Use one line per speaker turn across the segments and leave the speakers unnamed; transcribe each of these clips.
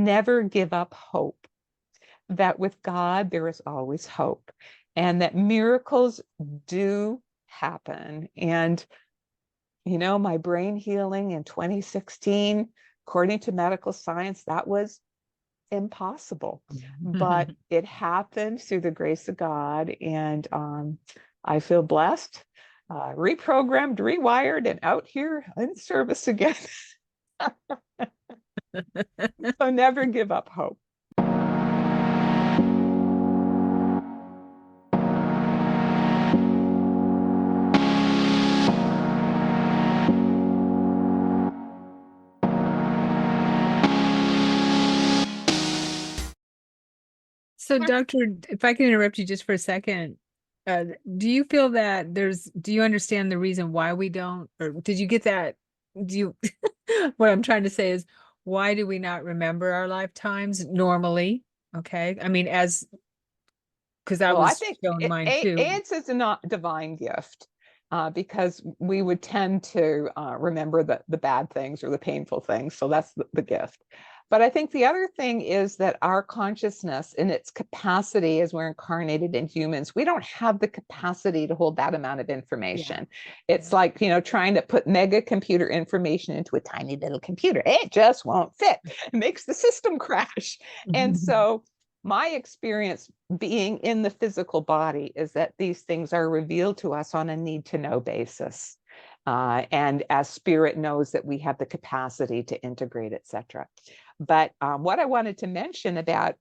never give up hope, that with God, there is always hope, and that miracles do happen. And, my brain healing in 2016, according to medical science, that was impossible, but it happened through the grace of God. And I feel blessed, reprogrammed, rewired, and out here in service again. So never give up hope.
So, Doctor, if I can interrupt you just for a second, do you feel that do you understand the reason why we don't, or did you get that? What I'm trying to say is, why do we not remember our lifetimes normally? Okay. I mean, because I was showing mine too.
AIDS is a divine gift, because we would tend to remember the bad things or the painful things. So that's the gift. But I think the other thing is that our consciousness, in its capacity as we're incarnated in humans, we don't have the capacity to hold that amount of information. Yeah. It's like, trying to put mega computer information into a tiny little computer. It just won't fit. It makes the system crash. And so my experience being in the physical body is that these things are revealed to us on a need-to-know basis. And as spirit knows that we have the capacity to integrate, etc. But what I wanted to mention about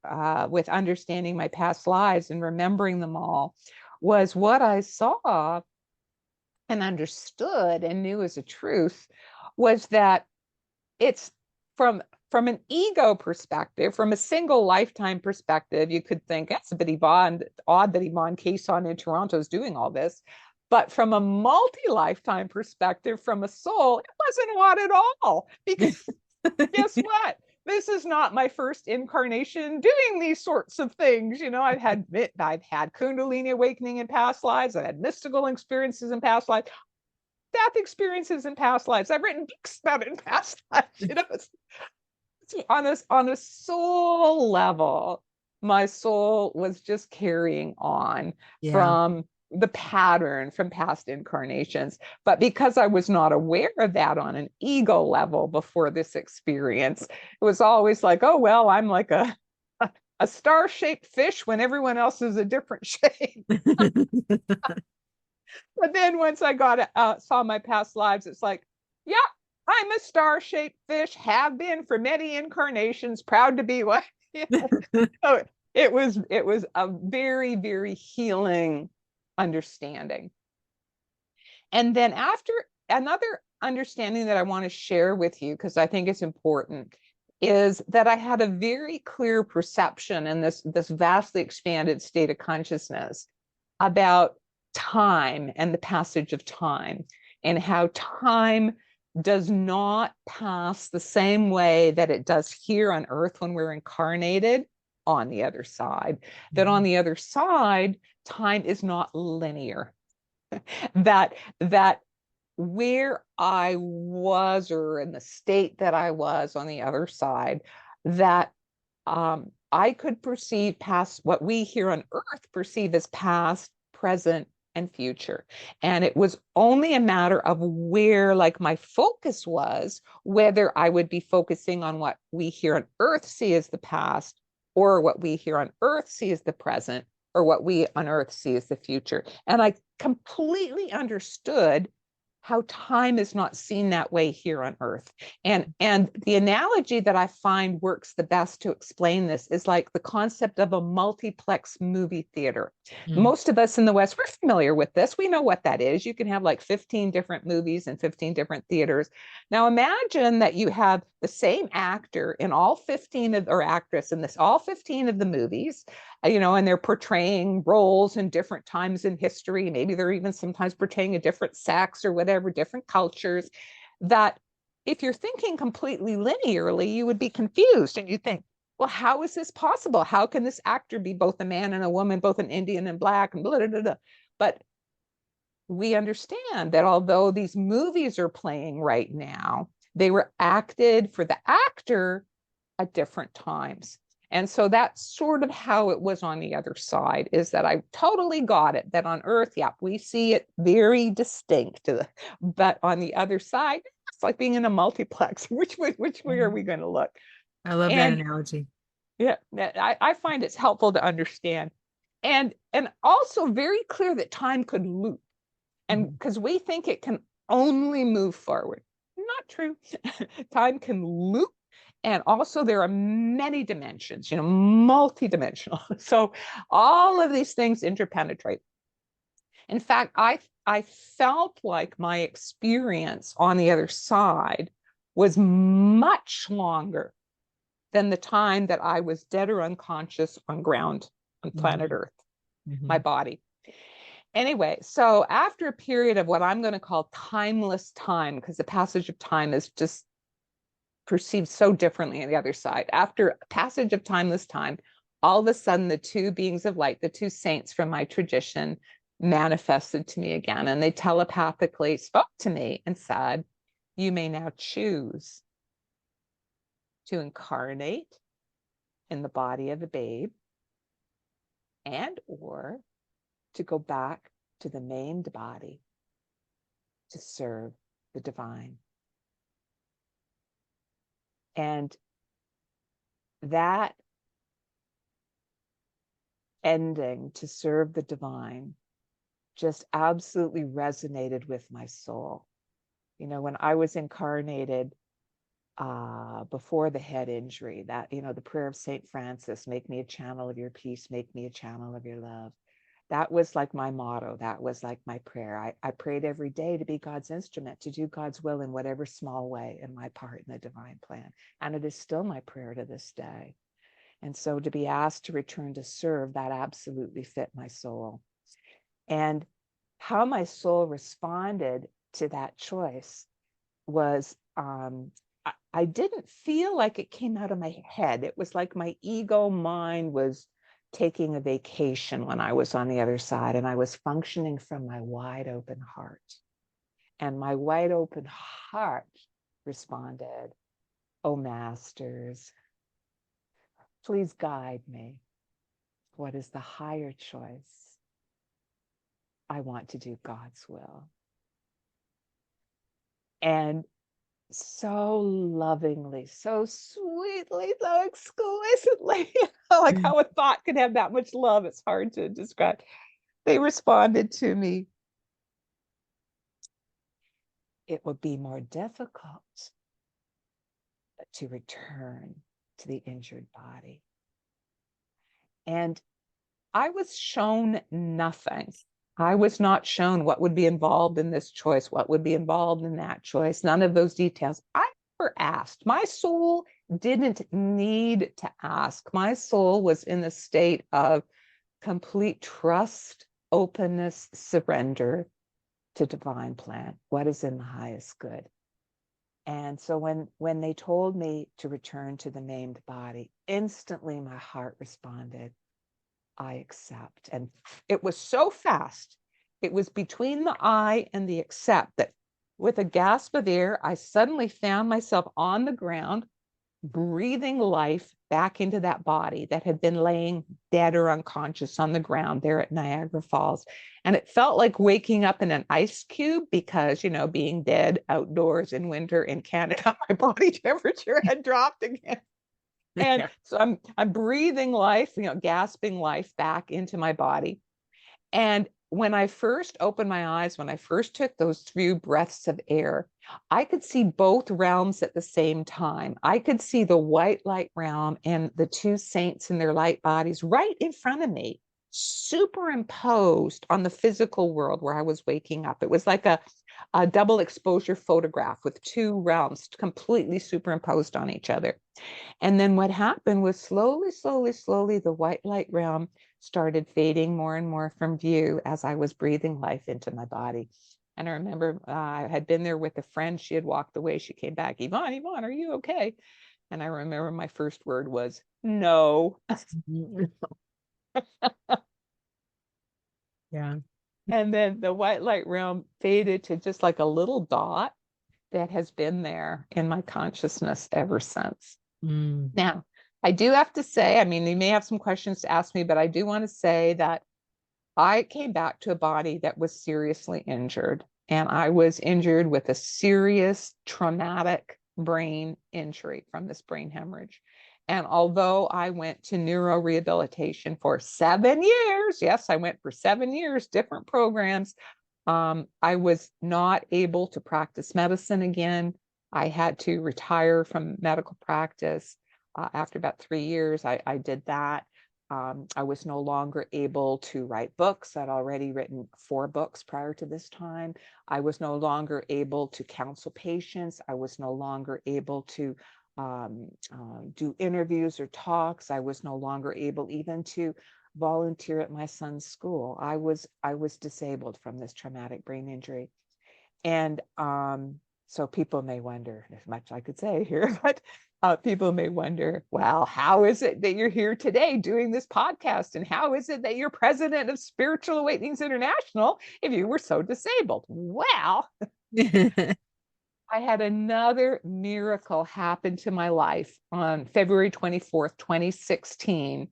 with understanding my past lives and remembering them all was what I saw and understood and knew as a truth was that it's from an ego perspective, from a single lifetime perspective, you could think that's a bit odd that Yvonne Kason in Toronto is doing all this. But from a multi-lifetime perspective, from a soul, it wasn't odd at all. Because guess what? This is not my first incarnation doing these sorts of things. I've had Kundalini awakening in past lives. I've had mystical experiences in past lives, death experiences in past lives. I've written books about it in past lives. On a soul level, my soul was just carrying on from the pattern from past incarnations. But because I was not aware of that on an ego level before this experience, it was always like, oh, well, I'm like a star-shaped fish when everyone else is a different shape. But then once I saw my past lives, it's like, yeah, I'm a star-shaped fish, have been for many incarnations, proud to be one. So it was a very, very healing understanding. And then after, another understanding that I want to share with you, because I think it's important, is that I had a very clear perception in this vastly expanded state of consciousness about time and the passage of time, and how time does not pass the same way that it does here on Earth when we're incarnated on the other side. That on the other side, time is not linear. that where I was, or in the state that I was on the other side, that I could perceive past what we here on Earth perceive as past, present, and future. And it was only a matter of where, like, my focus was, whether I would be focusing on what we here on Earth see as the past, or what we here on Earth see as the present, or what we on Earth see as the future. And I completely understood how time is not seen that way here on Earth. And the analogy that I find works the best to explain this is like the concept of a multiplex movie theater. Most of us in the West, we're familiar with this. We know what that is. You can have like 15 different movies in 15 different theaters. Now imagine that you have the same actor in all 15 of, or actress in all 15 of the movies, and they're portraying roles in different times in history. Maybe they're even sometimes portraying a different sex or whatever, different cultures. That if you're thinking completely linearly, you would be confused, and you think, well, how is this possible? How can this actor be both a man and a woman, both an Indian and Black, and blah, blah, blah, blah. But we understand that although these movies are playing right now, they were acted for the actor at different times. And so that's sort of how it was on the other side, is that I totally got it, that on Earth, yeah, we see it very distinct. But on the other side, it's like being in a multiplex. Which way are we going to look?
I love that analogy.
Yeah, I find it's helpful to understand. And also very clear that time could loop. And because we think it can only move forward. Not true. Time can loop. And also there are many dimensions, multidimensional. So all of these things interpenetrate. In fact, I felt like my experience on the other side was much longer than the time that I was dead or unconscious on ground on planet Earth, my body. Anyway, so after a period of what I'm going to call timeless time, because the passage of time is just perceived so differently on the other side. After a passage of timeless time, all of a sudden the two beings of light, the two saints from my tradition, manifested to me again, and they telepathically spoke to me and said, you may now choose to incarnate in the body of a babe and or to go back to the maimed body to serve the divine. And that ending, to serve the divine, just absolutely resonated with my soul. When I was incarnated before the head injury, that, the prayer of St. Francis, make me a channel of your peace, make me a channel of your love. That was like my motto. That was like my prayer. I prayed every day to be God's instrument, to do God's will in whatever small way in my part in the divine plan. And it is still my prayer to this day. And so to be asked to return to serve, that absolutely fit my soul. And how my soul responded to that choice was, I didn't feel like it came out of my head. It was like my ego mind was taking a vacation when I was on the other side, and I was functioning from my wide open heart. And my wide open heart responded, oh, masters, please guide me. What is the higher choice? I want to do God's will. And so lovingly, so sweetly, so exquisitely, like how a thought could have that much love, it's hard to describe. They responded to me, it would be more difficult to return to the injured body. And I was shown nothing. I was not shown what would be involved in this choice, what would be involved in that choice, none of those details. I never asked. My soul didn't need to ask. My soul was in a state of complete trust, openness, surrender to divine plan, what is in the highest good. And so when they told me to return to the maimed body, instantly my heart responded, I accept. And it was so fast. It was between the I and the accept that with a gasp of air, I suddenly found myself on the ground, breathing life back into that body that had been laying dead or unconscious on the ground there at Niagara Falls. And it felt like waking up in an ice cube because, being dead outdoors in winter in Canada, my body temperature had dropped again. And so I'm breathing life, gasping life back into my body. And when I first opened my eyes, when I first took those few breaths of air, I could see both realms at the same time. I could see the white light realm and the two saints in their light bodies right in front of me, superimposed on the physical world where I was waking up. It was like a double exposure photograph with two realms completely superimposed on each other. And then what happened was slowly, the white light realm started fading more and more from view as I was breathing life into my body. And I remember I had been there with a friend. She had walked away. She came back, Yvonne, are you okay? And I remember my first word was, no.
Yeah.
And then the white light realm faded to just like a little dot that has been there in my consciousness ever since.
Mm.
Now, I do have to say, I mean, you may have some questions to ask me, but I do want to say that I came back to a body that was seriously injured, and I was injured with a serious traumatic brain injury from this brain hemorrhage. And although I went to neurorehabilitation for 7 years, yes, I went for 7 years, different programs, I was not able to practice medicine again. I had to retire from medical practice. After about 3 years, I did that. I was no longer able to write books. I'd already written 4 books prior to this time. I was no longer able to counsel patients. I was no longer able to do interviews or talks. I was no longer able even to volunteer at my son's school. I was disabled from this traumatic brain injury. And so people may wonder, as much I could say here, but people may wonder, well, how is it that you're here today doing this podcast? And how is it that you're president of Spiritual Awakenings International if you were so disabled? Well, I had another miracle happen to my life on February 24th, 2016,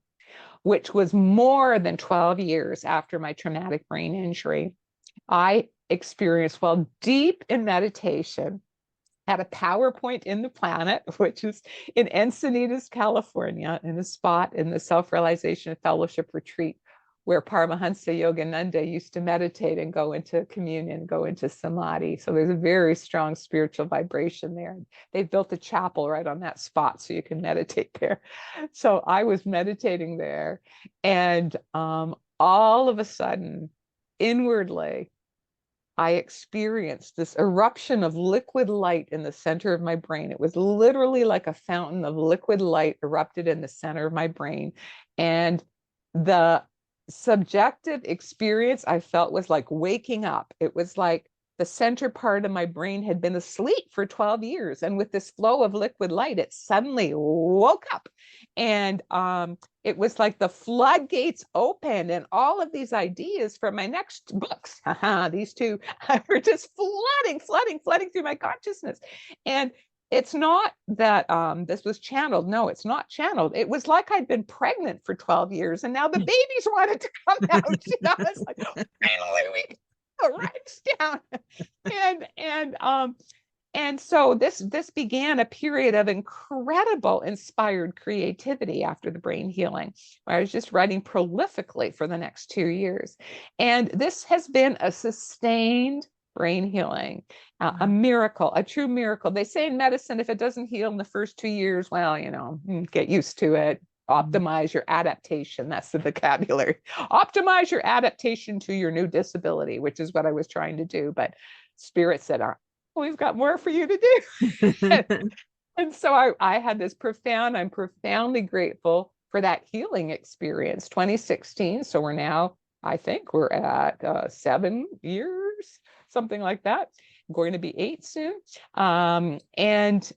which was more than 12 years after my traumatic brain injury. I experienced, while deep in meditation, at a PowerPoint in the Planet, which is in Encinitas, California, in a spot in the Self-Realization Fellowship Retreat where Paramahansa Yogananda used to meditate and go into communion, go into samadhi. So there's a very strong spiritual vibration there. They've built a chapel right on that spot so you can meditate there. So I was meditating there, and all of a sudden, inwardly, I experienced this eruption of liquid light in the center of my brain. It was literally like a fountain of liquid light erupted in the center of my brain. And the subjective experience I felt was like waking up. It was like the center part of my brain had been asleep for 12 years. And with this flow of liquid light, it suddenly woke up. And it was like the floodgates opened, and all of these ideas for my next books, these two, were just flooding through my consciousness. And it's not that this was channeled. No, it's not channeled. It was like I'd been pregnant for 12 years and now the babies wanted to come out. You know, it's like, finally we writes down. And so this began a period of incredible inspired creativity after the brain healing, where I was just writing prolifically for the next 2 years. And this has been a sustained brain healing, a miracle, a true miracle. They say in medicine, if it doesn't heal in the first 2 years, well, you know, get used to it. Optimize your adaptation. That's the vocabulary. Optimize your adaptation to your new disability, which is what I was trying to do. But Spirit said, we've got more for you to do. And so I had this I'm profoundly grateful for that healing experience, 2016. So we're now, I think we're at 7 years, something like that. I'm going to be 8 soon. And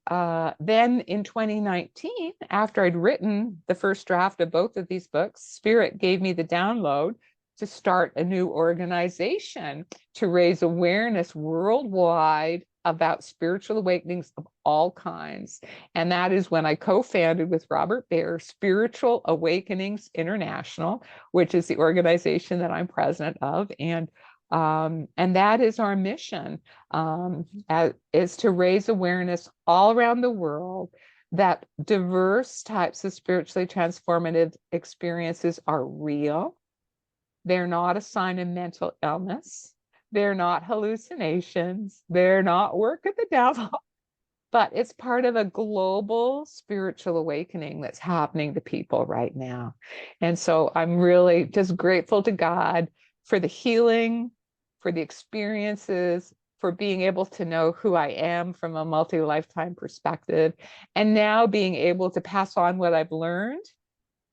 then in 2019, after I'd written the first draft of both of these books, Spirit gave me the download to start a new organization to raise awareness worldwide about spiritual awakenings of all kinds. And that is when I co-founded with Robert Baer Spiritual Awakenings International, which is the organization that I'm president of. And that is our mission, is to raise awareness all around the world that diverse types of spiritually transformative experiences are real. They're not a sign of mental illness. They're not hallucinations. They're not work of the devil, but it's part of a global spiritual awakening that's happening to people right now. And so I'm really just grateful to God for the healing, for the experiences, for being able to know who I am from a multi-lifetime perspective, and now being able to pass on what I've learned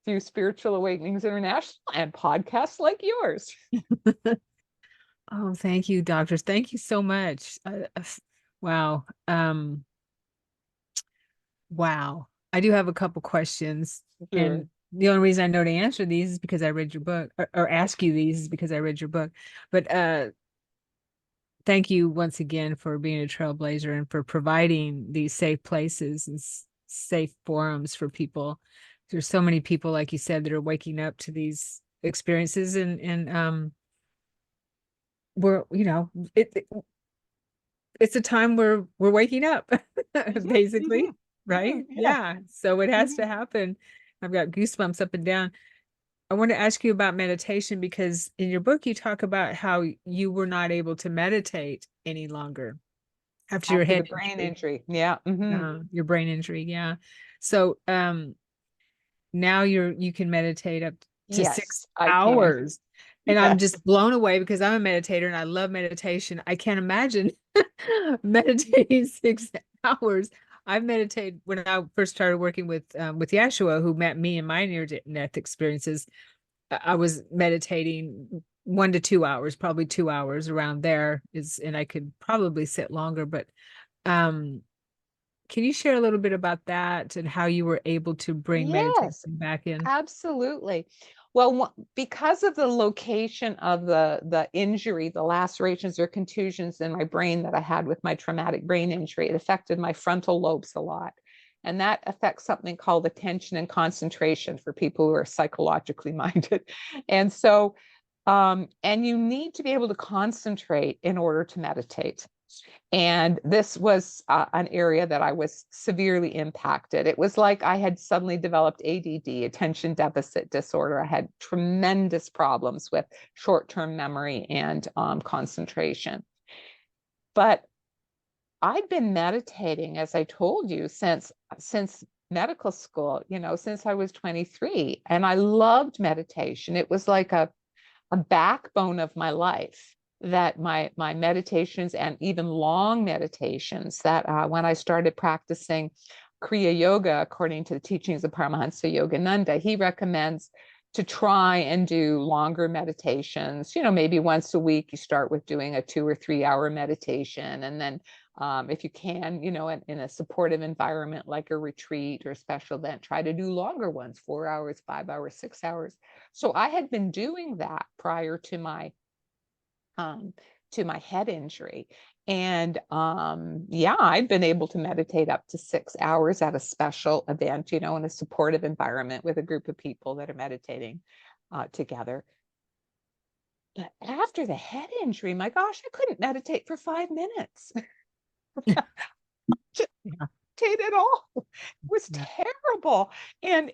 through Spiritual Awakenings International and podcasts like yours.
Oh, thank you, doctors. Thank you so much. Wow. Wow. I do have a couple questions.
Sure.
And the only reason I know to answer these is because I read your book, or ask you these is because I read your book. But thank you once again for being a trailblazer and for providing these safe places safe forums for people. There's so many people, like you said, that are waking up to these experiences, and we're, you know, it's a time where we're waking up, basically, right?
Yeah.
Yeah. So it has
Mhm.
to happen. I've got goosebumps up and down. I want to ask you about meditation, because in your book, you talk about how you were not able to meditate any longer after your
After
head
the brain
injury,
injury. Yeah.
your brain injury. Yeah. So, now you can meditate up to six
Yes, I can.
hours. And I'm
Yes.
just blown away because I'm a meditator and I love meditation. I can't imagine meditating 6 hours. I've meditated when I first started working with Yeshua, who met me in my near-death experiences. I was meditating 1 to 2 hours, probably 2 hours around there is, and I could probably sit longer, but um can you share a little bit about that and how you were able to bring meditation
Yes,
back in?
absolutely. Well, because of the location of the injury, the lacerations or contusions in my brain that I had with my traumatic brain injury, it affected my frontal lobes a lot. And that affects something called attention and concentration for people who are psychologically minded. And so, and you need to be able to concentrate in order to meditate. And this was an area that I was severely impacted. It was like I had suddenly developed ADD, attention deficit disorder. I had tremendous problems with short-term memory and concentration. But I'd been meditating, as I told you, since medical school, you know, since I was 23, and I loved meditation. It was like a backbone of my life, that my meditations and even long meditations, that when I started practicing Kriya Yoga, according to the teachings of Paramahansa Yogananda, he recommends to try and do longer meditations. You know, maybe once a week, you start with doing a 2 or 3 hour meditation. And then if you can, you know, in a supportive environment like a retreat or a special event, try to do longer ones, 4 hours, 5 hours, 6 hours. So I had been doing that prior to my head injury. And yeah, I've been able to meditate up to 6 hours at a special event, you know, in a supportive environment with a group of people that are meditating together. But after the head injury, my gosh, I couldn't meditate for 5 minutes. Just
Yeah.
meditate at all. It was
Yeah.
terrible. And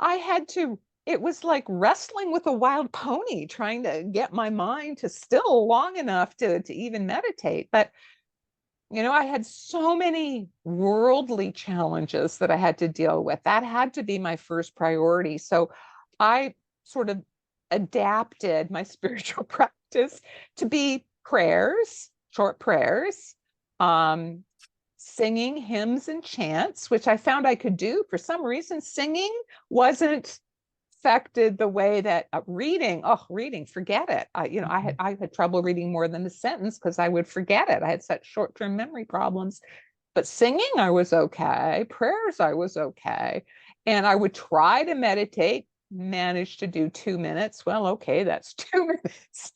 I had to, it was like wrestling with a wild pony, trying to get my mind to still long enough to even meditate. But you know, I had so many worldly challenges that I had to deal with. That had to be my first priority. So I sort of adapted my spiritual practice to be prayers, short prayers, um, singing hymns and chants, which I found I could do. For some reason, singing wasn't affected the way that reading, forget it. I had trouble reading more than a sentence because I would forget it. I had such short-term memory problems. But singing, I was okay. Prayers, I was okay. And I would try to meditate, manage to do 2 minutes. Well, okay, that's 2 minutes.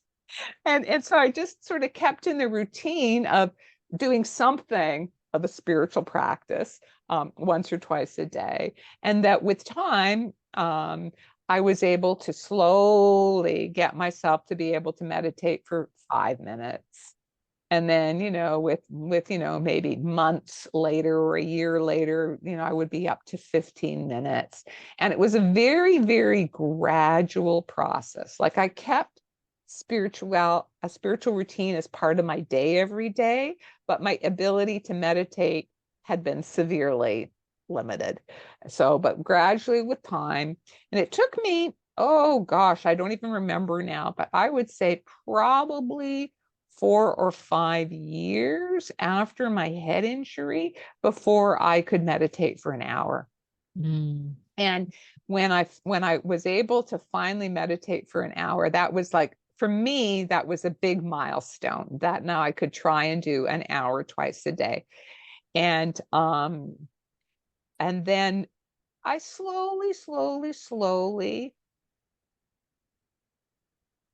And so I just sort of kept in the routine of doing something of a spiritual practice once or twice a day. And that with time, I was able to slowly get myself to be able to meditate for 5 minutes. And then, you know, with you know, maybe months later or a year later, you know, I would be up to 15 minutes. And it was a very, very gradual process. Like I kept a spiritual routine as part of my day every day, but my ability to meditate had been severely limited. So, but gradually with time, and it took me, oh gosh, I don't even remember now, but I would say probably 4 or 5 years after my head injury before I could meditate for an hour.
Mm.
And when I was able to finally meditate for an hour, that was like, for me, that was a big milestone, that now I could try and do an hour twice a day. And then I slowly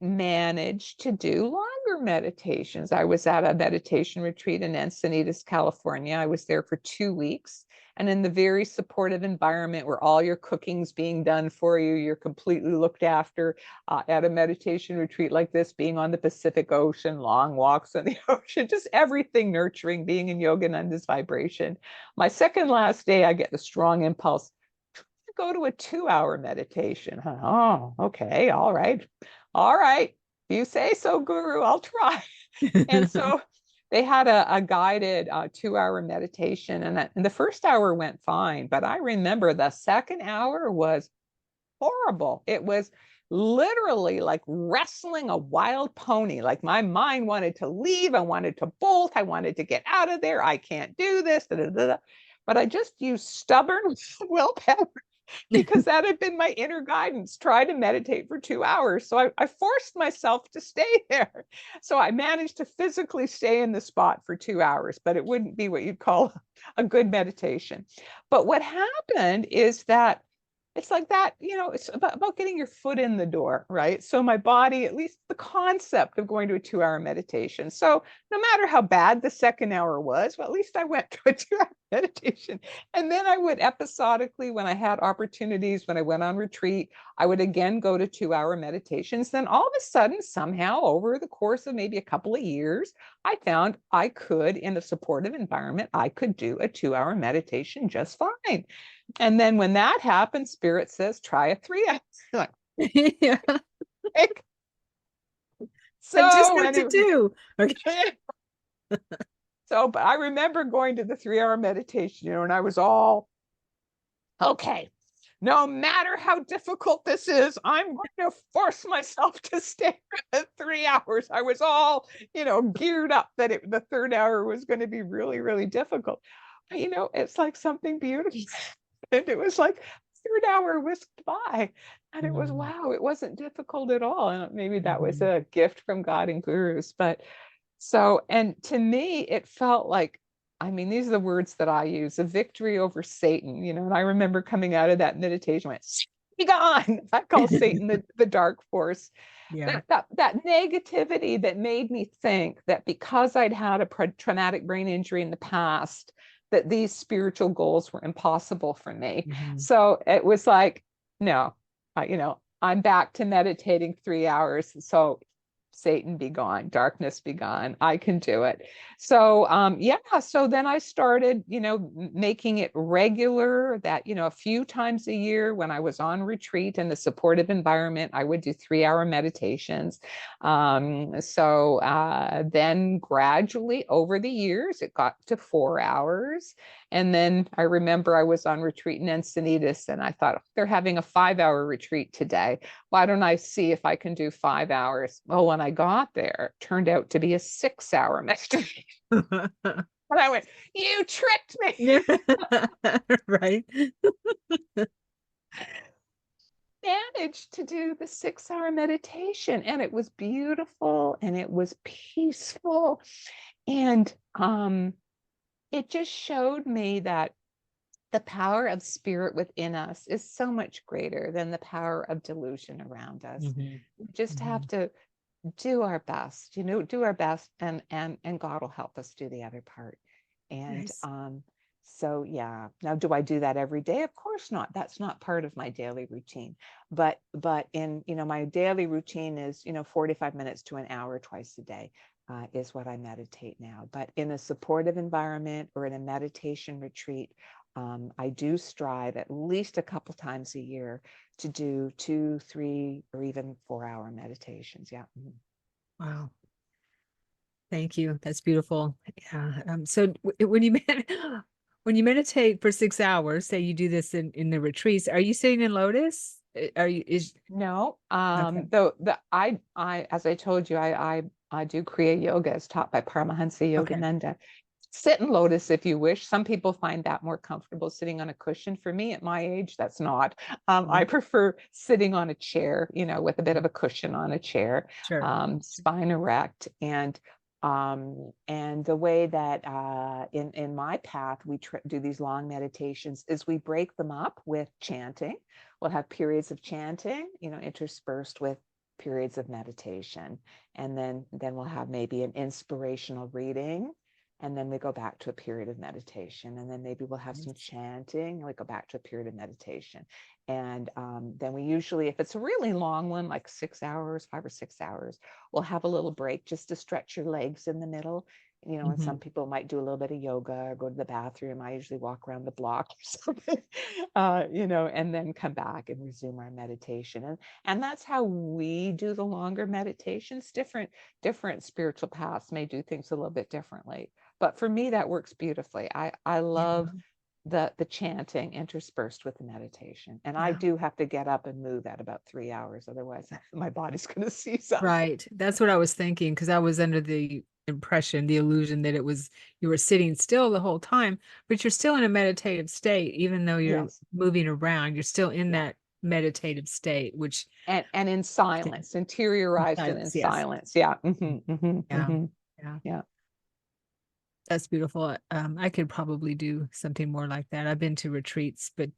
managed to do longer meditations. I was at a meditation retreat in Encinitas, California. I was there for 2 weeks, and in the very supportive environment where all your cooking's being done for you, you're completely looked after, at a meditation retreat like this, being on the Pacific Ocean, long walks on the ocean, just everything nurturing, being in Yogananda's vibration. My second last day, I get the strong impulse to go to a 2-hour meditation. Oh, okay, all right. You say so, Guru, I'll try. And so they had a guided 2-hour meditation, and the first hour went fine, but I remember the second hour was horrible. It was literally like wrestling a wild pony. Like my mind wanted to leave. I wanted to bolt. I wanted to get out of there. I can't do this. Da, da, da, da. But I just used stubborn willpower because that had been my inner guidance. Try to meditate for 2 hours. So I forced myself to stay there. So I managed to physically stay in the spot for 2 hours, but it wouldn't be what you'd call a good meditation. But what happened is that it's like that, it's about getting your foot in the door, right? So my body, at least the concept of going to a 2-hour meditation. So no matter how bad the second hour was, well, at least I went to a 2-hour meditation. And then I would episodically, when I had opportunities, when I went on retreat, I would again go to 2-hour meditations. Then all of a sudden, somehow over the course of maybe a couple of years, I found I could, in a supportive environment, I could do a 2-hour meditation just fine. And then when that happens, Spirit says, try a 3-hour. Like,
Yeah.
so
I just know what to do.
Okay. So, but I remember going to the 3-hour meditation, and I was all, okay, no matter how difficult this is, I'm going to force myself to stay for 3 hours. I was all, geared up that the third hour was going to be really, really difficult. But, it's like something beautiful. And it was like third hour whisked by, and it was, wow, it wasn't difficult at all. And maybe that was a gift from God and gurus. But so, and to me, it felt like, these are the words that I use, a victory over Satan, and I remember coming out of that meditation, went, be gone. I call Satan the dark force.
Yeah.
That negativity that made me think that because I'd had a traumatic brain injury in the past, that these spiritual goals were impossible for me. So it was like, no, I'm back to meditating 3 hours. So Satan be gone, darkness be gone. I can do it. So so then I started, making it regular that, a few times a year when I was on retreat in the supportive environment, I would do 3-hour meditations. Then gradually over the years, it got to 4 hours. And then I remember I was on retreat in Encinitas, and I thought, they're having a 5-hour retreat today. Why don't I see if I can do 5 hours? Well, when I got there, it turned out to be a 6-hour meditation. And I went, you tricked me.
Yeah. Right.
Managed to do the 6-hour meditation, and it was beautiful and it was peaceful. And it just showed me that the power of spirit within us is so much greater than the power of delusion around us. We just have to do our best, do our best, and God will help us do the other part. And
Nice.
so yeah. Now, do I do that every day? Of course not. That's not part of my daily routine. But in, my daily routine is, 45 minutes to an hour twice a day. Is what I meditate now. But in a supportive environment or in a meditation retreat, I do strive at least a couple times a year to do 2, 3, or even 4-hour meditations. Yeah.
Wow. Thank you. That's beautiful. Yeah. So when you meditate for 6 hours, say you do this in the retreats, are you sitting in lotus?
No.
Okay.
Though I as I told you, I do Kriya Yoga as taught by Paramahansa Yogananda. Sit in lotus if you wish. Some people find that more comfortable sitting on a cushion. For me, at my age, that's not. I prefer sitting on a chair, with a bit of a cushion on a chair,
Sure.
spine erect. And the way that in my path we do these long meditations is we break them up with chanting. We'll have periods of chanting, interspersed with periods of meditation. And then we'll have maybe an inspirational reading. And then we go back to a period of meditation. And then maybe we'll have some chanting, and we go back to a period of meditation. And then we usually, if it's a really long one, like 6 hours, 5 or 6 hours, we'll have a little break just to stretch your legs in the middle. You know, and some people might do a little bit of yoga or go to the bathroom. I usually walk around the block or something, you know, and then come back and resume our meditation. And that's how we do the longer meditations. Different spiritual paths may do things a little bit differently. But for me, that works beautifully. I love the chanting interspersed with the meditation. And I do have to get up and move at about 3 hours. Otherwise, my body's going to seize up.
Right. That's what I was thinking, because I was under the impression, the illusion that it was you were sitting still the whole time, but you're still in a meditative state, even though you're moving around. You're still in that meditative state, which
and in silence, interiorized and in silence. Yeah. Yeah.
That's beautiful. I could probably do something more like that. I've been to retreats, but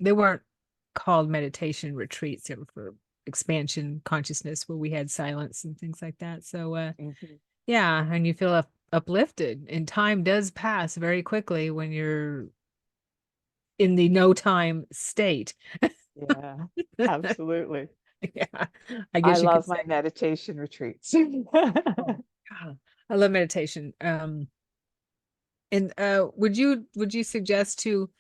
they weren't called meditation retreats. They were for expansion consciousness, where we had silence and things like that. So yeah, and you feel uplifted, and time does pass very quickly when you're in the no time state.
Yeah, absolutely.
Yeah, I guess
I love my meditation retreats.
I love meditation. And would you suggest to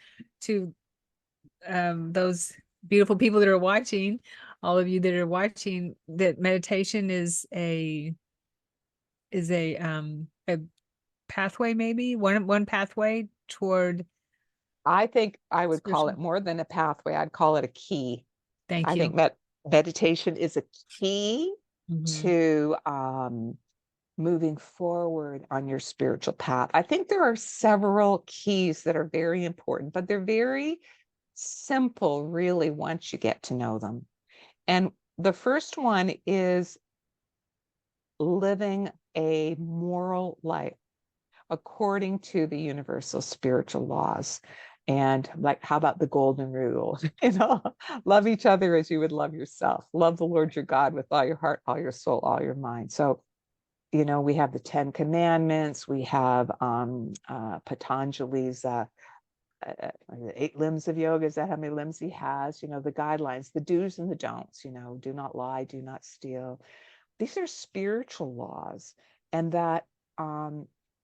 those beautiful people that are watching, all of you that are watching, that meditation is a pathway, maybe one pathway toward?
I think I would call it more than a pathway. I'd call it a key.
Thank you.
I think meditation is a key to moving forward on your spiritual path. I think there are several keys that are very important, but they're very simple, really, once you get to know them. And the first one is living a moral life according to the universal spiritual laws. And like, how about the golden rule? You know, love each other as you would love yourself. Love the Lord your God with all your heart, all your soul, all your mind. So, you know, we have the 10 Commandments. We have Patanjali's 8 limbs of yoga. Is that how many limbs he has? You know, the guidelines, the do's and the don'ts. You know, do not lie, do not steal. These are spiritual laws, and that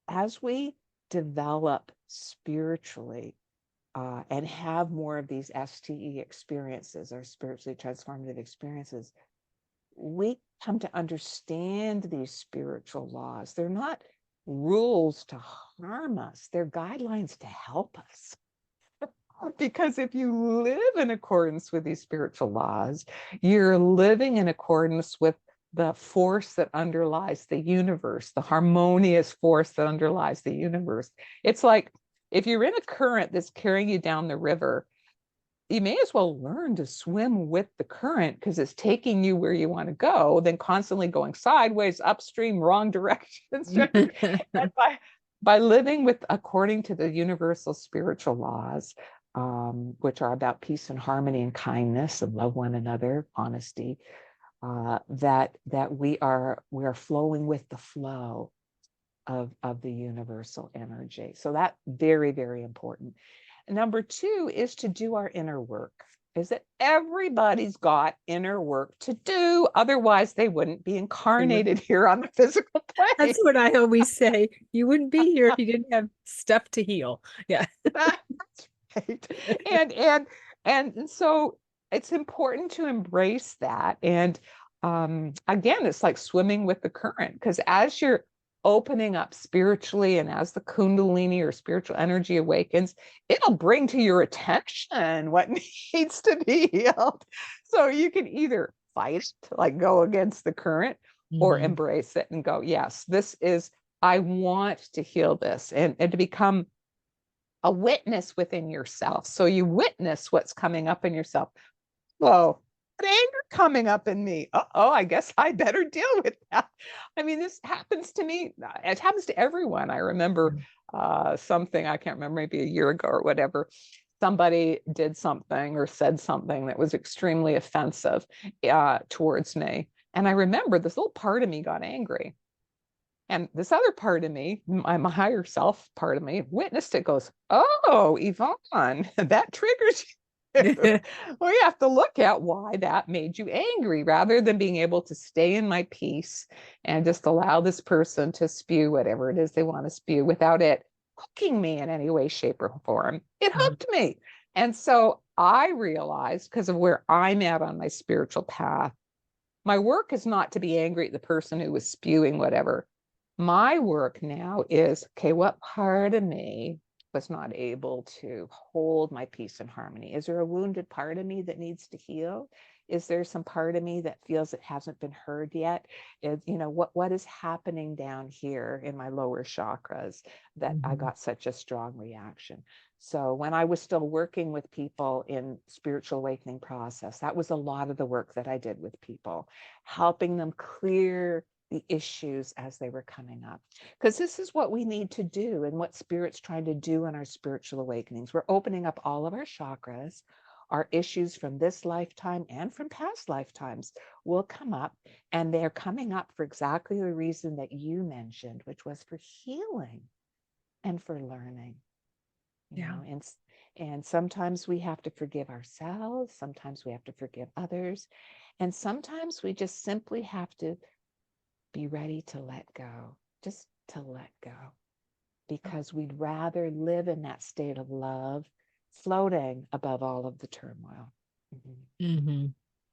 as we develop spiritually and have more of these STE experiences, or spiritually transformative experiences, we come to understand these spiritual laws. They're not rules to harm us, they're guidelines to help us. Because if you live in accordance with these spiritual laws, you're living in accordance with the force that underlies the universe, the harmonious force that underlies the universe. It's like if you're in a current that's carrying you down the river, you may as well learn to swim with the current, because it's taking you where you want to go, than constantly going sideways, upstream, wrong directions. And by living with according to the universal spiritual laws, which are about peace and harmony and kindness and love one another, honesty, that we are flowing with the flow of the universal energy. So that's very, very important. Number 2 is to do our inner work. Is that everybody's got inner work to do, otherwise they wouldn't be incarnated here on the physical plane.
That's what I always say. You wouldn't be here if you didn't have stuff to heal. Yeah.
That's right. And so it's important to embrace that. And again, it's like swimming with the current, because as you're opening up spiritually, and as the Kundalini or spiritual energy awakens, it'll bring to your attention what needs to be healed. So you can either fight, like go against the current, or embrace it and go, yes, this is, I want to heal this, and to become a witness within yourself. So you witness what's coming up in yourself. Whoa, anger coming up in me. I guess I better deal with that. I mean, this happens to me. It happens to everyone. I remember something, I can't remember, maybe a year ago or whatever. somebody did something or said something that was extremely offensive towards me. And I remember this little part of me got angry. And this other part of me, my higher self part of me, witnessed it, goes, oh, Yvonne, that triggers you. We have to look at why that made you angry, rather than being able to stay in my peace and just allow this person to spew whatever it is they want to spew without it hooking me in any way, shape, or form. It hooked me. And so I realized, because of where I'm at on my spiritual path, my work is not to be angry at the person who was spewing whatever. My work now is, okay, what part of me was not able to hold my peace and harmony? Is there a wounded part of me that needs to heal? Is there some part of me that feels it hasn't been heard yet? What is happening down here in my lower chakras that I got such a strong reaction? So when I was still working with people in spiritual awakening process, that was a lot of the work that I did with people, helping them clear the issues as they were coming up. Because this is what we need to do, and what Spirit's trying to do in our spiritual awakenings. We're opening up all of our chakras. Our issues from this lifetime and from past lifetimes will come up, and they're coming up for exactly the reason that you mentioned, which was for healing and for learning. You know, and sometimes we have to forgive ourselves, sometimes we have to forgive others, and sometimes we just simply have to be ready to let go, just to let go, because we'd rather live in that state of love, floating above all of the turmoil.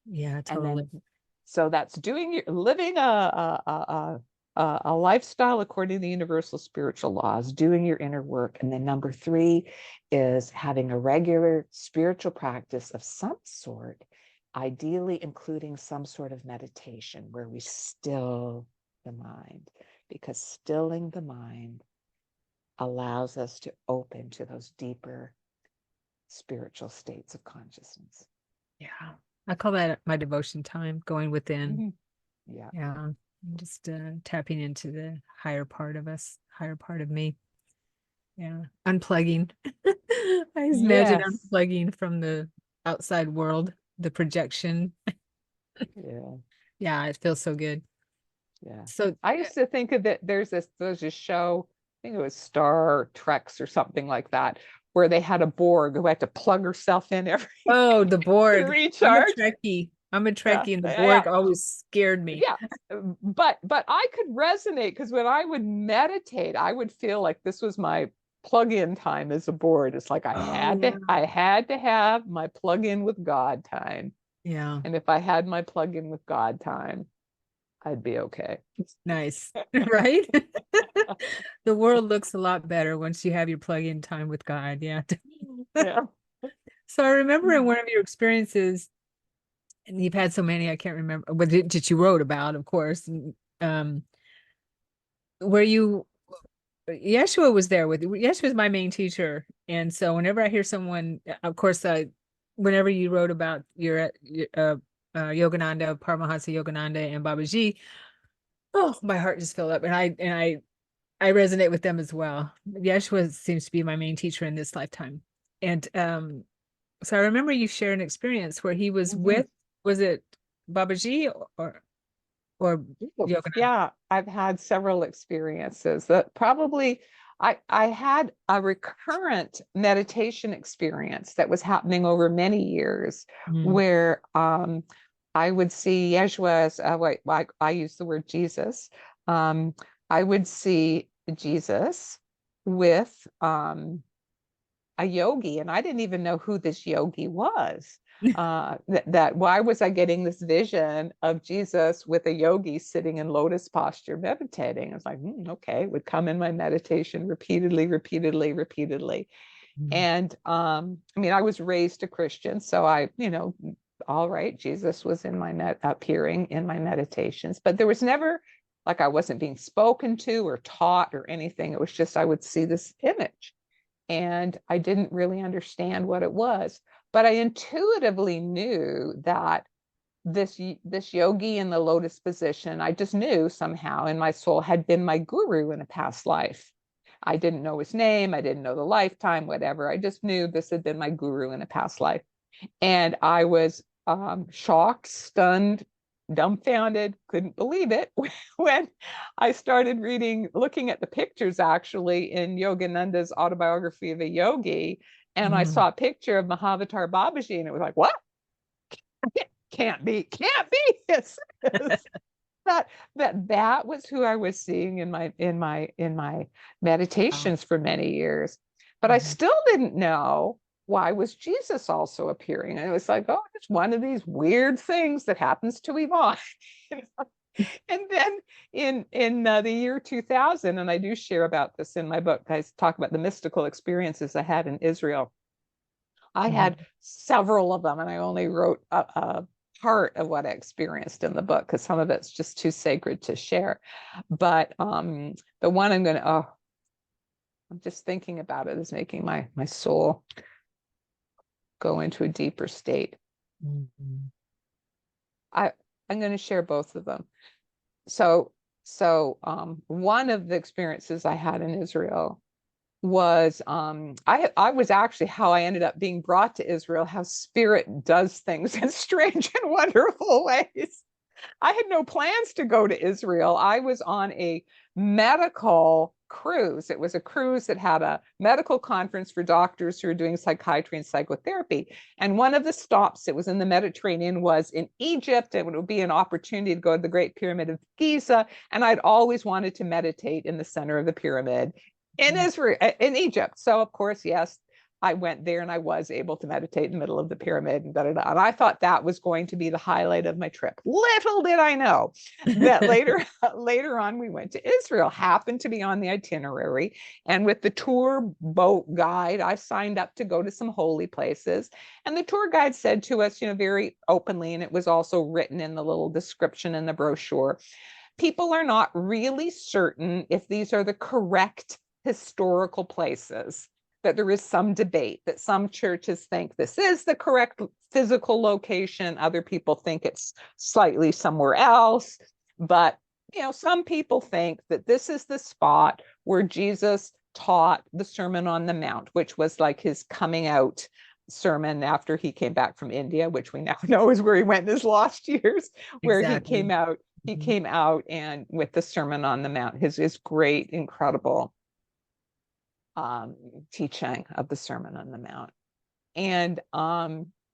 Yeah, totally.
And then, so that's living a lifestyle according to the universal spiritual laws, doing your inner work. And then number 3 is having a regular spiritual practice of some sort, ideally including some sort of meditation where we still the mind, because stilling the mind allows us to open to those deeper spiritual states of consciousness.
Yeah, I call that my devotion time, going within.
Yeah.
Just tapping into the higher part of us, higher part of me. Yeah, unplugging. I just imagine unplugging from the outside world, the projection. Yeah, it feels so good.
Yeah.
So
I used to think of it, there's a show, I think it was Star Treks or something like that, where they had a Borg who had to plug herself in every
the Borg.
to recharge.
I'm a Trekkie, and the Borg always scared me.
Yeah, but I could resonate, because when I would meditate, I would feel like this was my plug-in time as a Borg. It's like I had to have my plug-in with God time.
Yeah.
And if I had my plug-in with God time, I'd be okay.
Nice. Right? The world looks a lot better once you have your plug-in time with God. Yeah. So I remember in one of your experiences, and you've had so many, I can't remember, but that you wrote about, of course, where Yeshua was there with you. Yeshua was my main teacher. And so whenever I hear someone, of course, whenever you wrote about your Yogananda, Paramahansa Yogananda and Babaji, oh, my heart just filled up. And I resonate with them as well. Yeshua seems to be my main teacher in this lifetime. And so I remember you shared an experience where he was with, was it Babaji or Yogananda?
Yeah, I've had several experiences that probably I had a recurrent meditation experience that was happening over many years, where I would see Yeshua as I use the word Jesus. I would see Jesus with a yogi, and I didn't even know who this yogi was. That why was I getting this vision of Jesus with a yogi sitting in lotus posture meditating? I was like, okay, it would come in my meditation repeatedly. And I mean, I was raised a Christian, so all right, Jesus was in my appearing in my meditations, but there was never, like, I wasn't being spoken to or taught or anything. It was just I would see this image, and I didn't really understand what it was, but I intuitively knew that this yogi in the lotus position, I just knew somehow in my soul, had been my guru in a past life. I didn't know his name. I didn't know the lifetime, whatever. I just knew this had been my guru in a past life. And I was shocked, stunned, dumbfounded, couldn't believe it when I started looking at the pictures actually in Yogananda's Autobiography of a Yogi. And I saw a picture of Mahavatar Babaji, and it was like, what? Can't be this. that was who I was seeing in my meditations for many years. But I still didn't know, why was Jesus also appearing? And it was like, oh, it's one of these weird things that happens to Yvonne. And then in the year 2000, and I do share about this in my book, I talk about the mystical experiences I had in Israel. I had several of them, and I only wrote a part of what I experienced in the book because some of it's just too sacred to share. But the one I'm just thinking about it is making my soul go into a deeper state. I'm going to share both of them. So one of the experiences I had in Israel was I was actually how I ended up being brought to Israel, how spirit does things in strange and wonderful ways. I had no plans to go to Israel. I was on a medical cruise. It was a cruise that had a medical conference for doctors who are doing psychiatry and psychotherapy. And one of the stops that was in the Mediterranean was in Egypt. It would be an opportunity to go to the Great Pyramid of Giza. And I'd always wanted to meditate in the center of the pyramid in Israel, in Egypt. So of course, yes, I went there and I was able to meditate in the middle of the pyramid and And I thought that was going to be the highlight of my trip. Little did I know that later on we went to Israel, happened to be on the itinerary. And with the tour boat guide, I signed up to go to some holy places. And the tour guide said to us, very openly, and it was also written in the little description in the brochure, people are not really certain if these are the correct historical places, that there is some debate, that some churches think this is the correct physical location. Other people think it's slightly somewhere else. But, some people think that this is the spot where Jesus taught the Sermon on the Mount, which was like his coming out sermon after he came back from India, which we now know is where he went in his lost years, where
Exactly.
he came out and with the Sermon on the Mount, his great, incredible teaching of the Sermon on the Mount. And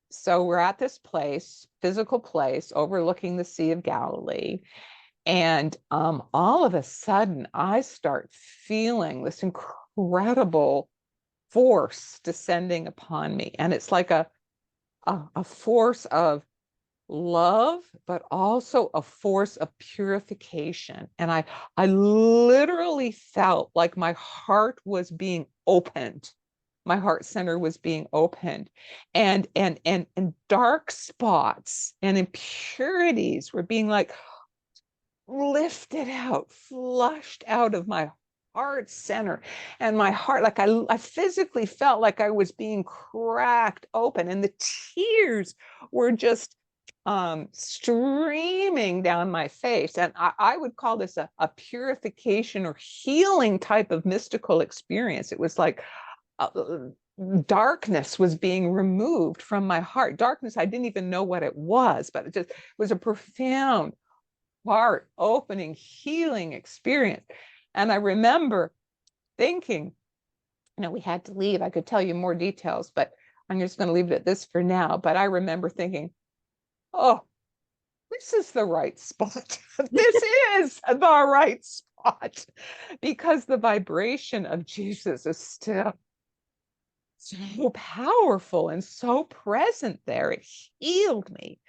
so we're at this place, physical place, overlooking the Sea of Galilee. And all of a sudden, I start feeling this incredible force descending upon me. And it's like a force of love, but also a force of purification. And I literally felt like my heart was being opened. My heart center was being opened, and dark spots and impurities were being like lifted out, flushed out of my heart center. And my heart, like I physically felt like I was being cracked open, and the tears were just streaming down my face. And I would call this a purification or healing type of mystical experience. It was like darkness was being removed from my heart. Darkness, I didn't even know what it was, but it was a profound heart opening, healing experience. And I remember thinking, we had to leave. I could tell you more details, but I'm just going to leave it at this for now. But I remember thinking, oh, this is the right spot. This is the right spot, because the vibration of Jesus is still so powerful and so present there. It healed me.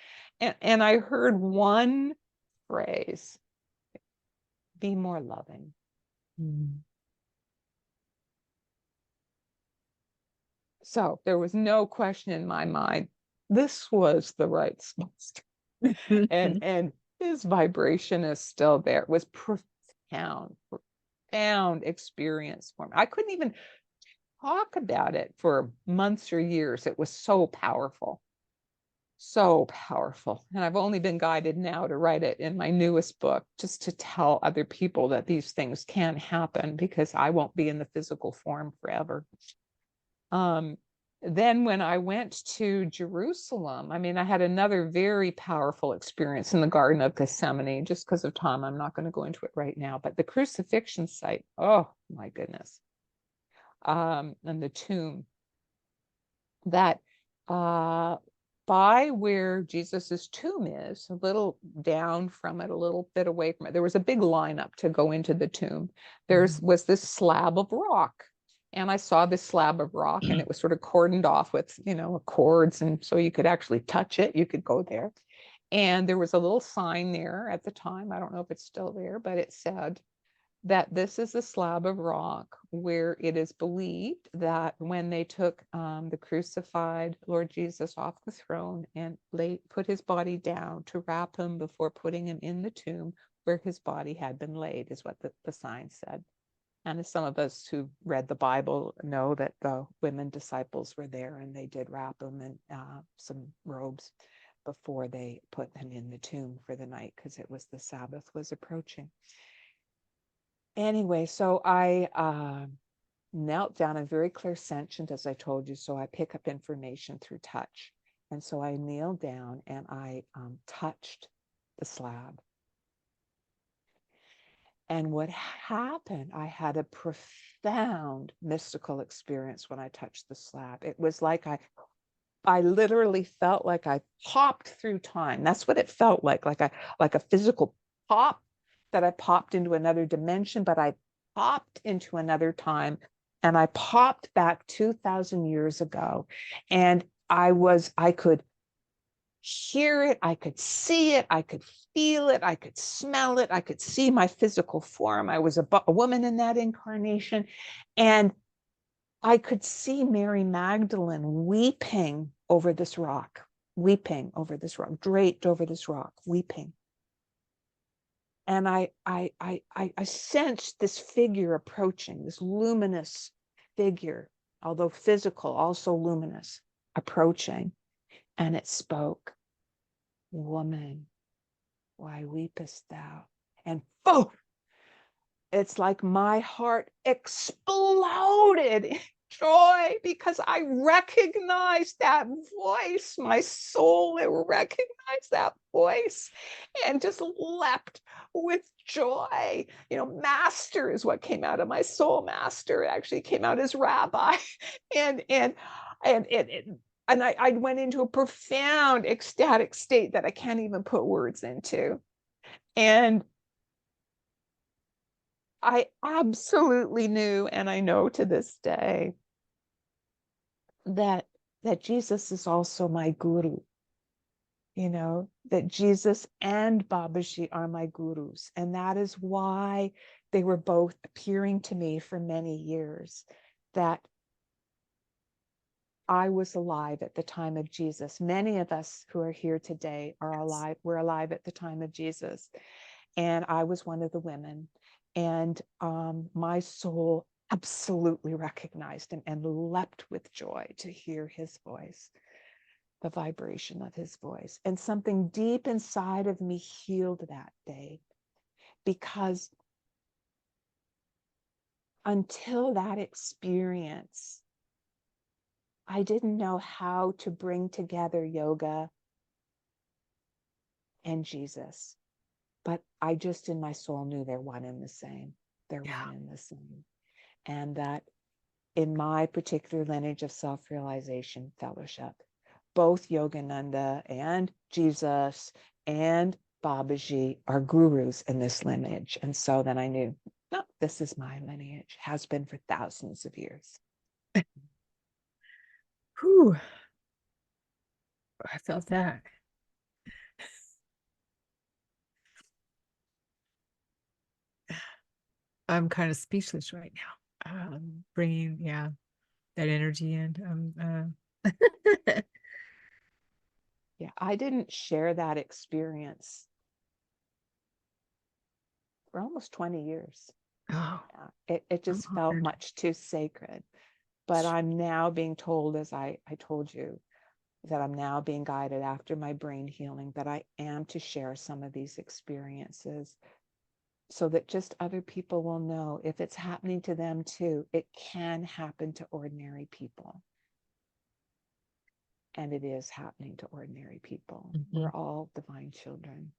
And I heard one phrase, be more loving. So there was no question in my mind, this was the right spot. and his vibration is still there. It was profound experience for me. I couldn't even talk about it for months or years. It was so powerful. So powerful. And I've only been guided now to write it in my newest book, just to tell other people that these things can happen, because I won't be in the physical form forever. Then when I went to Jerusalem, I mean, I had another very powerful experience in the Garden of Gethsemane. Just because of time, I'm not going to go into it right now, but the crucifixion site, oh my goodness. And the tomb, that by where Jesus's tomb is, a little down from it, a little bit away from it, there was a big lineup to go into the tomb. There was this slab of rock. And I saw this slab of rock, and it was sort of cordoned off with, cords. And so you could actually touch it. You could go there. And there was a little sign there at the time. I don't know if it's still there, but it said that this is a slab of rock where it is believed that when they took the crucified Lord Jesus off the throne and put his body down to wrap him before putting him in the tomb where his body had been laid, is what the sign said. And as some of us who read the Bible know, that the women disciples were there, and they did wrap him in some robes before they put him in the tomb for the night, because it was the Sabbath was approaching. Anyway, so I knelt down. I'm very clairsentient, as I told you, so I pick up information through touch. And so I kneeled down and I touched the slab. And what happened, I had a profound mystical experience when I touched the slab. It was like I literally felt like I popped through time. That's what it felt like a physical pop, that I popped into another dimension, but I popped into another time, and I popped back 2,000 years ago. And I could hear it, I could see it, I could feel it, I could smell it, I could see my physical form. I was a woman in that incarnation, and I could see Mary Magdalene weeping over this rock, draped over this rock, weeping. And I sensed this figure approaching, this luminous figure, although physical, also luminous, approaching. And it spoke, "Woman, why weepest thou?" And boom, it's like my heart exploded in joy, because I recognized that voice. My soul, it recognized that voice and just leapt with joy. Master is what came out of my soul. Master actually came out as rabbi. And I went into a profound ecstatic state that I can't even put words into. And I absolutely knew, and I know to this day, that Jesus is also my guru. That Jesus and Babaji are my gurus. And that is why they were both appearing to me for many years, that I was alive at the time of Jesus. Many of us who are here today are alive. We're alive at the time of Jesus. And I was one of the women. And my soul absolutely recognized him and leapt with joy to hear his voice, the vibration of his voice. And something deep inside of me healed that day, because until that experience, I didn't know how to bring together yoga and Jesus. But I just in my soul knew they're one and the same. They're one and the same. And that in my particular lineage of self-realization fellowship, both Yogananda and Jesus and Babaji are gurus in this lineage. And so then I knew, no, this is my lineage, has been for thousands of years.
Whew. I felt that. I'm kind of speechless right now. Bringing, that energy in.
Yeah, I didn't share that experience for almost 20 years.
Oh,
It just felt much too sacred. But I'm now being told, as I told you, that I'm now being guided after my brain healing, that I am to share some of these experiences so that just other people will know if it's happening to them too, it can happen to ordinary people. And it is happening to ordinary people.
Mm-hmm.
We're all divine children.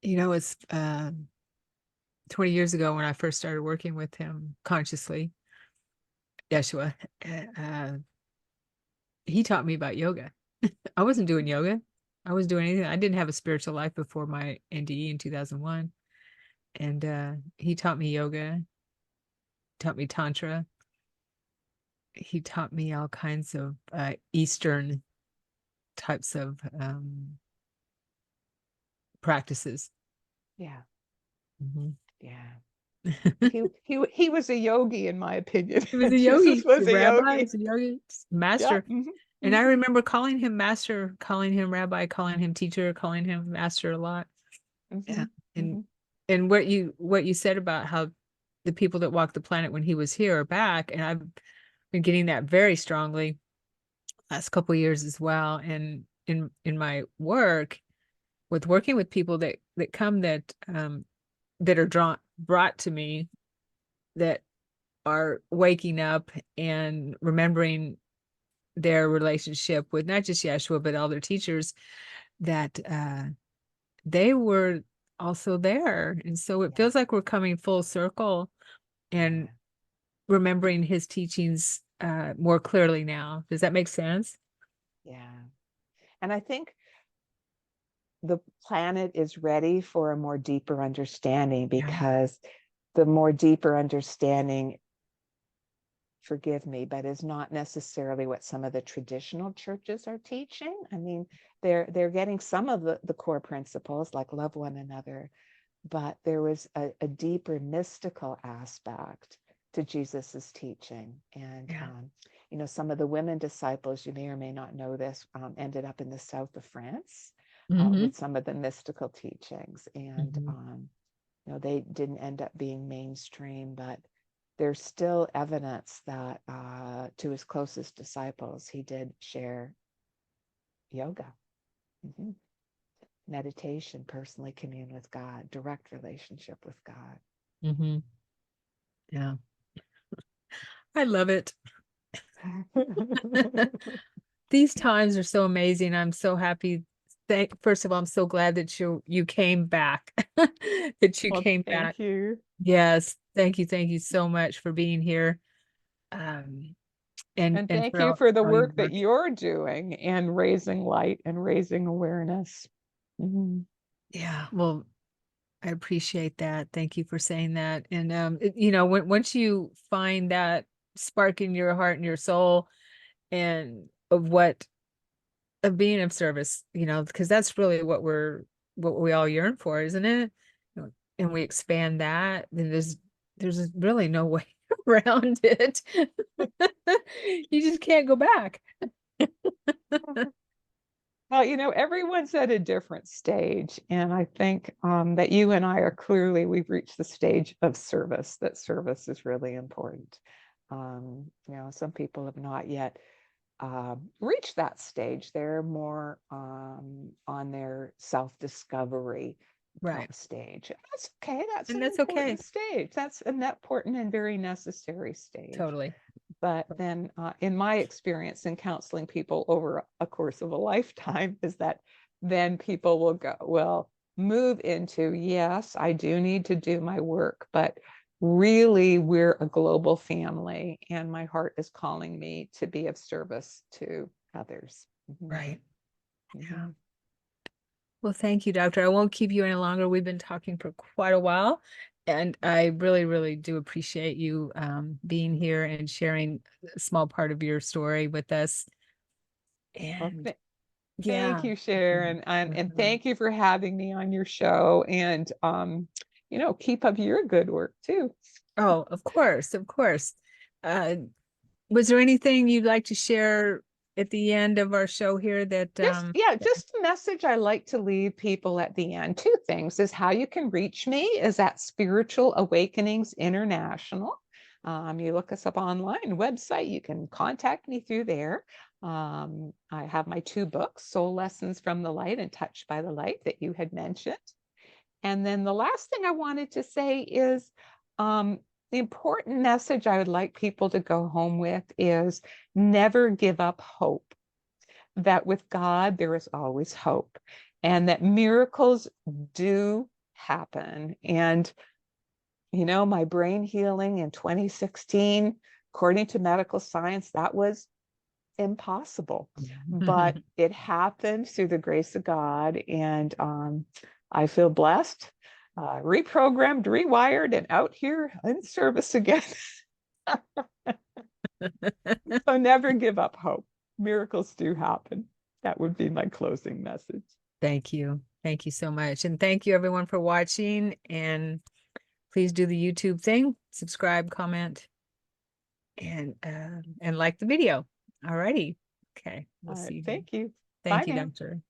You know, it's 20 years ago when I first started working with him consciously, Yeshua, he taught me about yoga. I wasn't doing yoga. I was doing anything. I didn't have a spiritual life before my NDE in 2001. And he taught me yoga, taught me tantra. He taught me all kinds of Eastern types of practices.
Yeah.
Mm-hmm.
Yeah. He was a yogi, in my opinion.
He was a
Jesus
yogi,
was
a
a
rabbi,
yogi.
he's a yogi,
Yeah.
master.
Mm-hmm.
And I
Mm-hmm.
remember calling him master, calling him rabbi, calling him teacher, calling him master a lot. Yeah.
Mm-hmm.
And what you said about how the people that walked the planet when he was here are back, and I've been getting that very strongly last couple of years as well. And in my work with working with people that come that are brought to me, that are waking up and remembering their relationship with not just Yeshua, but all their teachers, that they were also there. And so it feels like we're coming full circle and remembering his teachings more clearly now. Does that make sense?
Yeah. And I think the planet is ready for a more deeper understanding, because the more deeper understanding, forgive me, but is not necessarily what some of the traditional churches are teaching. I mean, they're getting some of the core principles, like love one another, but there was a deeper mystical aspect to Jesus's teaching. And some of the women disciples, you may or may not know this, ended up in the south of France with some of the mystical teachings. And they didn't end up being mainstream, but there's still evidence that to his closest disciples, he did share yoga, meditation, personally commune with God, direct relationship with God.
Yeah. I love it. These times are so amazing. I'm so happy. First of all, I'm so glad that you came back. That you came back.
Thank you.
Yes. Thank you so much for being here. And
thank
for
you for the
all your
work that
work.
you're doing and raising light and raising awareness.
Yeah. Well, I appreciate that. Thank you for saying that. And once you find that spark in your heart and your soul, and of being of service, because that's really what we all yearn for, isn't it? And we expand that, then there's really no way around it. You just can't go back.
Well, everyone's at a different stage. And I think that you and I we've reached the stage of service, that service is really important. Some people have not yet reached that stage. They're more on their self-discovery stage. That's okay. That's an important stage. That's an important and very necessary stage.
Totally.
But then in my experience in counseling people over a course of a lifetime is that then people will move into, yes, I do need to do my work, but really we're a global family and my heart is calling me to be of service to others.
Right. Yeah. Well, thank you, Doctor. I won't keep you any longer. We've been talking for quite a while, and I really, really do appreciate you being here and sharing a small part of your story with us. And
thank you, Sharon, and thank you for having me on your show. And keep up your good work too.
Oh, of course, of course. Was there anything you'd like to share at the end of our show here that
just a message I like to leave people at the end? Two things is how you can reach me is at Spiritual Awakenings International. You look us up online, website, you can contact me through there. I have my 2 books, Soul Lessons from the Light and Touched by the Light, that you had mentioned. And then the last thing I wanted to say is the important message I would like people to go home with is never give up hope. That with God, there is always hope, and that miracles do happen. And, my brain healing in 2016, according to medical science, that was impossible, but it happened through the grace of God. And I feel blessed, reprogrammed, rewired, and out here in service again. So never give up hope. Miracles do happen. That would be my closing message.
Thank you. Thank you so much. And thank you everyone for watching. And please do the YouTube thing, subscribe, comment, and like the video. All righty. Okay. We'll see you.
Thank you.
Thank
Bye
you,
now.
Doctor.